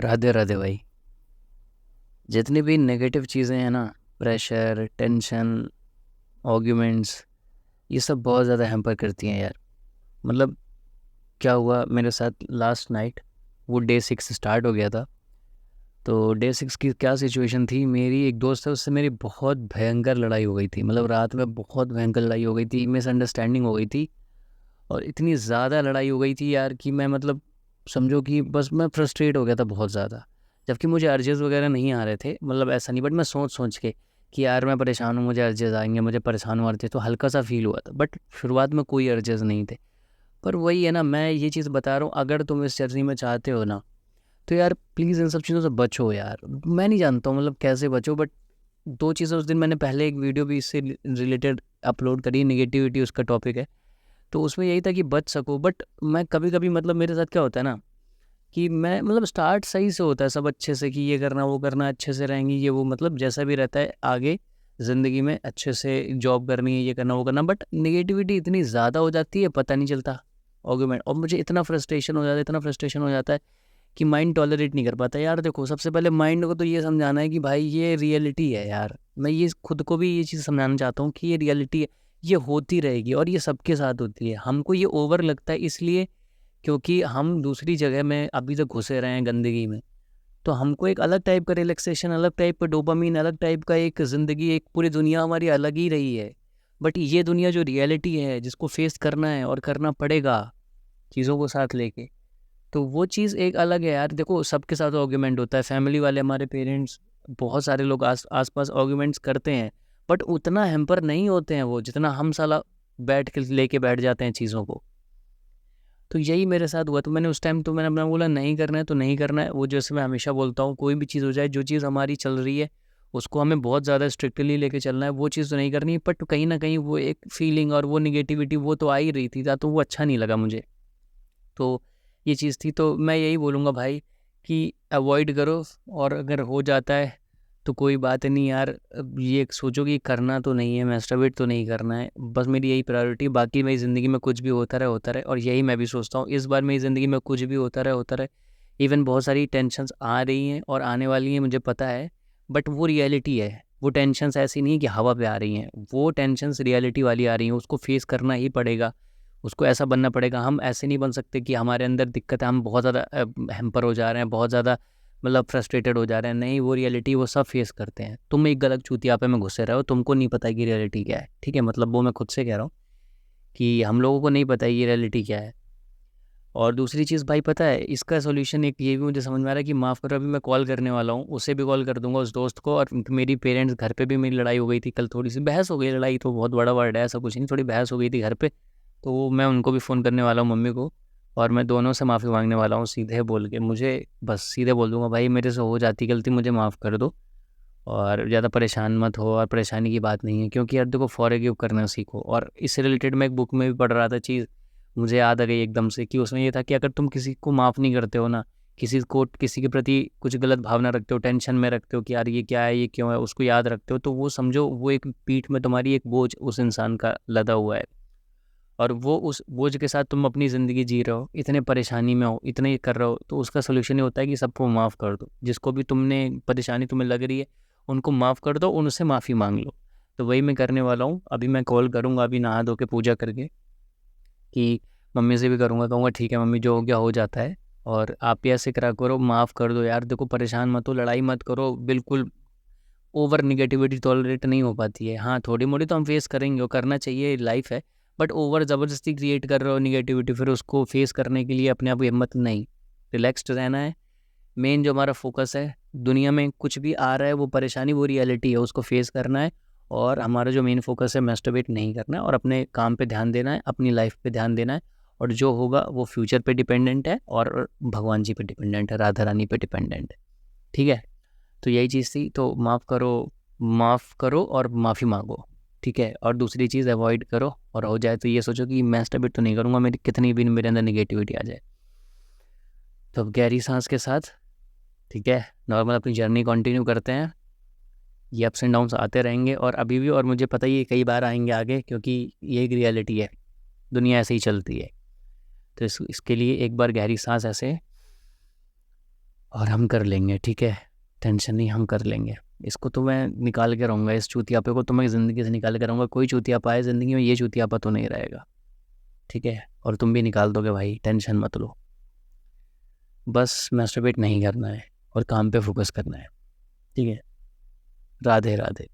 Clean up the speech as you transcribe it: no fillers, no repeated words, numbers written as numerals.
राधे राधे भाई। जितनी भी नेगेटिव चीज़ें हैं ना, प्रेशर, टेंशन, आर्ग्यूमेंट्स, ये सब बहुत ज़्यादा हैम्पर करती हैं यार। मतलब क्या हुआ मेरे साथ लास्ट नाइट, वो डे 6 स्टार्ट हो गया था। तो डे 6 की क्या सिचुएशन थी, मेरी एक दोस्त है, उससे मेरी बहुत भयंकर लड़ाई हो गई थी। मतलब रात में बहुत भयंकर लड़ाई हो गई थी, मिसअंडरस्टैंडिंग हो गई थी। और इतनी ज़्यादा लड़ाई हो गई थी यार कि मैं मतलब समझो कि बस मैं फ्रस्ट्रेट हो गया था बहुत ज़्यादा। जबकि मुझे अर्जेस वगैरह नहीं आ रहे थे, मतलब ऐसा नहीं, बट मैं सोच सोच के कि यार मैं परेशान हूँ, मुझे अर्जेस आएंगे, मुझे परेशान हुआ अर्जेस, तो हल्का सा फील हुआ था। बट शुरुआत में कोई अर्जेस नहीं थे। पर वही है ना, मैं ये चीज़ बता रहा हूँ, अगर तुम इस जर्नी में चाहते हो ना, तो यार प्लीज़ इन सब चीज़ों से बचो यार। मैं नहीं जानता हूँ मतलब कैसे बचो, बट दो चीज़ें उस दिन मैंने पहले एक वीडियो भी इससे रिलेटेड अपलोड करी, निगेटिविटी उसका टॉपिक है। तो उसमें यही था कि बच सको। बट मैं कभी कभी मतलब मेरे साथ क्या होता है ना, कि मैं मतलब स्टार्ट सही से होता है सब अच्छे से, कि ये करना वो करना, अच्छे से रहेंगी ये वो, मतलब जैसा भी रहता है आगे ज़िंदगी में अच्छे से जॉब करनी है, ये करना वो करना। बट नेगेटिविटी इतनी ज़्यादा हो जाती है, पता नहीं चलता आर्गुमेंट, और मुझे इतना फ्रस्ट्रेशन हो जाता है, इतना फ्रस्ट्रेशन हो जाता है कि माइंड टॉलरेट नहीं कर पाता यार। देखो, सबसे पहले माइंड को तो ये समझाना है कि भाई ये रियलिटी है यार। मैं ये खुद को भी ये चीज़ समझाना चाहता हूँ कि ये रियलिटी है, ये होती रहेगी और ये सबके साथ होती है। हमको ये ओवर लगता है इसलिए क्योंकि हम दूसरी जगह में अभी तक घुसे रहे हैं गंदगी में। तो हमको एक अलग टाइप का रिलैक्सेशन, अलग टाइप का डोपामीन, अलग टाइप का एक ज़िंदगी, एक पूरी दुनिया हमारी अलग ही रही है। बट ये दुनिया जो रियलिटी है, जिसको फेस करना है और करना पड़ेगा चीज़ों को साथ लेके, तो वो चीज़ एक अलग है यार। देखो, सबके साथ आर्ग्यूमेंट होता है, फैमिली वाले, हमारे पेरेंट्स, बहुत सारे लोग आस पास आर्ग्यूमेंट्स करते हैं। बट उतना हैम्पर नहीं होते हैं वो, जितना हम साला बैठ के लेके बैठ जाते हैं चीज़ों को। तो यही मेरे साथ हुआ। तो मैंने उस टाइम तो मैंने अपना बोला नहीं करना है तो नहीं करना है। वो जैसे मैं हमेशा बोलता हूँ, कोई भी चीज़ हो जाए, जो चीज़ हमारी चल रही है उसको हमें बहुत ज़्यादा स्ट्रिक्टली लेके चलना है, वो चीज़ तो नहीं करनी। बट कहीं ना कहीं वो एक फीलिंग और वो निगेटिविटी वो तो आ ही रही थी, तो वो अच्छा नहीं लगा मुझे। तो ये चीज़ थी। तो मैं यही बोलूँगा भाई कि अवॉइड करो। और अगर हो जाता है तो कोई बात नहीं यार। अब ये सोचो कि करना तो नहीं है, मैस्टरबेट तो नहीं करना है, बस मेरी यही प्रायोरिटी। बाकी मेरी ज़िंदगी में कुछ भी होता रहे होता रहे। और यही मैं भी सोचता हूँ, इस बार मेरी ज़िंदगी में कुछ भी होता रहे होता रहे। इवन बहुत सारी टेंशन्स आ रही हैं और आने वाली हैं, मुझे पता है। बट वो रियलिटी है। वो टेंशन्स ऐसी नहीं है कि हवा पे आ रही हैं, वो टेंशन्स रियलिटी वाली आ रही हैं, उसको फेस करना ही पड़ेगा। उसको ऐसा बनना पड़ेगा। हम ऐसे नहीं बन सकते कि हमारे अंदर दिक्कत है, हम बहुत ज़्यादा हैम्पर हो जा रहे हैं, बहुत ज़्यादा मतलब फ्रस्ट्रेटेड हो जा रहे हैं। नहीं, वो रियलिटी वो सब फेस करते हैं। तुम एक गलत चूतियापे में घुसे रहे हो, तुमको नहीं पता कि रियलिटी क्या है। ठीक है, मतलब वो मैं खुद से कह रहा हूँ कि हम लोगों को नहीं पता ये रियलिटी क्या है। और दूसरी चीज़ भाई, पता है इसका सॉल्यूशन एक ये भी मुझे समझ में आ रहा है कि माफ़ करो, अभी मैं कॉल करने वाला हूँ, उसे भी कॉल कर दूंगा उस दोस्त को। और मेरी पेरेंट्स घर पे भी मेरी लड़ाई हो गई थी कल, थोड़ी सी बहस हो गई। लड़ाई तो बहुत बड़ा वर्ड है, ऐसा कुछ नहीं, थोड़ी बहस हो गई थी घर पे। तो मैं उनको भी फ़ोन करने वाला हूँ, मम्मी को। और मैं दोनों से माफ़ी मांगने वाला हूँ सीधे बोल के। मुझे बस सीधे बोल दूंगा, भाई मेरे से हो जाती गलती, मुझे माफ़ कर दो और ज़्यादा परेशान मत हो। और परेशानी की बात नहीं है, क्योंकि यार देखो, फॉरगिव करना सीखो। और इससे रिलेटेड मैं एक बुक में भी पढ़ रहा था चीज़, मुझे याद आ गई एकदम से, कि उसमें ये था कि अगर तुम किसी को माफ़ नहीं करते हो ना, किसी के प्रति कुछ गलत भावना रखते हो, टेंशन में रखते हो कि यार ये क्या है, ये क्यों है, उसको याद रखते हो, तो वो समझो वो एक पीठ में तुम्हारी एक बोझ उस इंसान का लदा हुआ है। और वो उस बोझ के साथ तुम अपनी ज़िंदगी जी रहे हो, इतने परेशानी में हो, इतने कर रहे हो। तो उसका सोल्यूशन ये होता है कि सबको माफ़ कर दो, जिसको भी तुमने परेशानी तुम्हें लग रही है उनको माफ़ कर दो, उनसे माफ़ी मांग लो। तो वही मैं करने वाला हूँ। अभी मैं कॉल करूँगा, अभी नहा धो के पूजा करके, कि मम्मी से भी करूँगा, कहूँगा ठीक है मम्मी, जो हो गया हो जाता है। और आप भी ऐसे करा करो, माफ़ कर दो यार। देखो, परेशान मत हो, लड़ाई मत करो बिल्कुल। ओवर निगेटिविटी टॉलरेट नहीं हो पाती है। हाँ, थोड़ी मोड़ी तो हम फेस करेंगे, वो करना चाहिए, लाइफ है। बट ओवर ज़बरदस्ती क्रिएट कर रहे हो निगेटिविटी, फिर उसको फेस करने के लिए अपने आप को हिम्मत नहीं, रिलैक्स्ड रहना है। मेन जो हमारा फोकस है, दुनिया में कुछ भी आ रहा है वो परेशानी, वो रियलिटी है, उसको फेस करना है। और हमारा जो मेन फोकस है, मैस्टरबेट नहीं करना है और अपने काम पे ध्यान देना है, अपनी लाइफ पे ध्यान देना है। और जो होगा वो फ्यूचर पे डिपेंडेंट है और भगवान जी पे डिपेंडेंट है, राधा रानी पे डिपेंडेंट है। ठीक है, तो यही चीज़ थी। तो माफ़ करो, माफ़ करो और माफ़ी मांगो। ठीक है, और दूसरी चीज़ अवॉइड करो। और हो जाए तो ये सोचो कि मैस्टरबेट तो नहीं करूँगा, मेरी कितनी भी मेरे अंदर निगेटिविटी आ जाए। तो अब गहरी सांस के साथ, ठीक है, नॉर्मल अपनी जर्नी कंटिन्यू करते हैं। ये अप्स एंड डाउन्स आते रहेंगे और अभी भी, और मुझे पता ही है कई बार आएंगे आगे, क्योंकि ये एक रियलिटी है, दुनिया ऐसे ही चलती है। तो इसके लिए एक बार गहरी सांस ऐसे और हम कर लेंगे, ठीक है, टेंशन नहीं, हम कर लेंगे। इसको तो मैं निकाल के रहूँगा, इस चूतियापे को तो मैं ज़िंदगी से निकाल के रहूँगा। कोई चूतियापा है ज़िंदगी में, ये चूतियापा तो नहीं रहेगा, ठीक है। और तुम भी निकाल दोगे भाई, टेंशन मत लो। बस मैस्टरबेट नहीं करना है और काम पे फोकस करना है, ठीक है। राधे राधे।